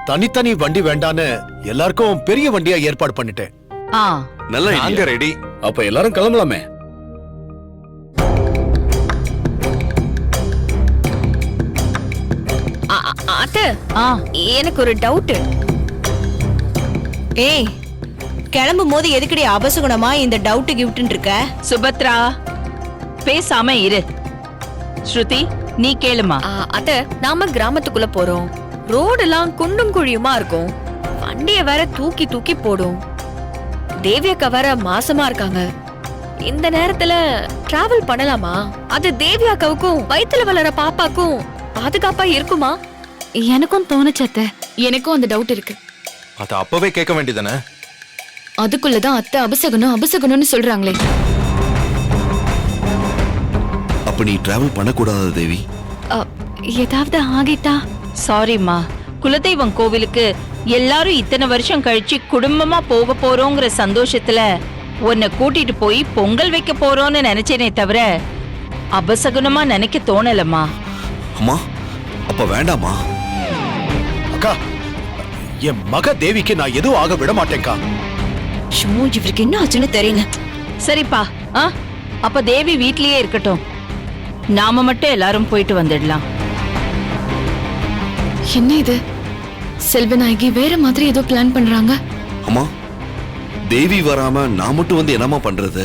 தனித்தனி வண்டி வேண்டான்னு எல்லாருக்கும் பெரிய வண்டியா ஏற்பாடு பண்ணிட்டேன். நல்ல நாங்க ரெடி. அப்ப எல்லாரும் கிளம்பலாமே. அத்தை, எனக்கு ஒரு டவுட். ஏய், கிளம்பும் போது எதுக்கடி அபசகுணமா இந்த டவுட் கிஃப்ட் இருக்க? சுபத்ரா, பேசாம இரு. ஸ்ருதி, நீ கேளுமா. அத்தை, நாம கிராமத்துக்குள்ள போறோம். ரோடெல்லாம் குண்டும் குழியுமா இருக்கும். வண்டிய வேற தூக்கி தூக்கி போடும். தேவியக்கா வேற மாசமா இருக்காங்க. இந்த நேரத்துல டிராவல் பண்ணலாமா? அது தேவியாக்காவுக்கும் வயித்துல வளர பாப்பாக்கும் பாதுகாப்பா இருக்குமா? எனக்கும் தோணுச்சத்த. எனக்கும் அந்த டவுட் இருக்கு. அத அப்பவே கேட்க வேண்டியதானே? அதுக்குள்ளதான் அத்தை அபசகனம் அபசகனம்னு சொல்றாங்களே. அப்ப நீ டிராவல் பண்ணக்கூடாது தேவி. ஏதாவது ஆகிட்டா? சாரிம்மா, குலதெய்வம் கோவிலுக்கு எல்லாரும் இத்தனை வருஷம் கழிச்சு குடும்பமா போக போறோங்கிற சந்தோஷத்துல உன்னை கூட்டிட்டு போய் பொங்கல் வைக்க போறோம்னு நினைச்சேனே தவிர அபசகுனமா நினைக்க தோணலம்மா. அம்மா, அப்ப வேண்டாமா? அக்கா, என் மக தேவிக்கு நான் எதுவும் ஆக விட மாட்டேன்க்கா. இவருக்கு என்ன ஆச்சுன்னு தெரியல. சரிப்பா, அப்ப தேவி வீட்லயே இருக்கட்டும். நாம மட்டும் எல்லாரும் போயிட்டு வந்துடலாம். என்ன இது? செல்வநாயகி வேற மாதிரி ஏதோ பிளான் பண்றாங்க. அம்மா, தேவி வராம நான் மட்டும் வந்து என்னமா பண்றது?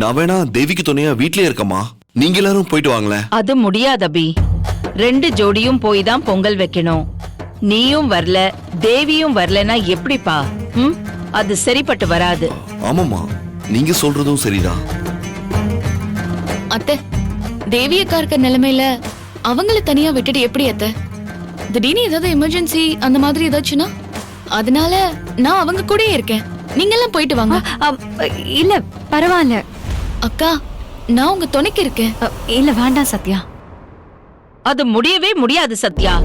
நான் வேணா தேவிக்கு துணையா வீட்லயே இருக்கமா. நீங்க எல்லாரும் போயிட்டு வாங்களேன். அது முடியாது அபி. 2 ஜோடியும் போய் தான் பொங்கல் வைக்கணும். நீயும் வரல, தேவியும் வரலனா எப்படிப்பா? அது சரிப்பட்டு வராது. ஆமாமா, நீங்க சொல்றதும் சரிதான். அத்தை, தேவியக்கா இருக்க நிலைமையில அவங்கள தனியா விட்டுட்டு எப்படி அத்தை? திடீர்னு ஏதாவது எமர்ஜென்சி அந்த மாதிரி ஏதாச்சுன்னா? அதனால நான் அவங்க கூட இருக்கேன். நீங்க எல்லாம் போயிட்டு வாங்க. இல்ல பரவாயில்ல அக்கா, நான் உங்க துணைக்கு இருக்கேன். இல்ல வேண்டாம் சத்யா. அது முடியவே முடியாது சத்யா.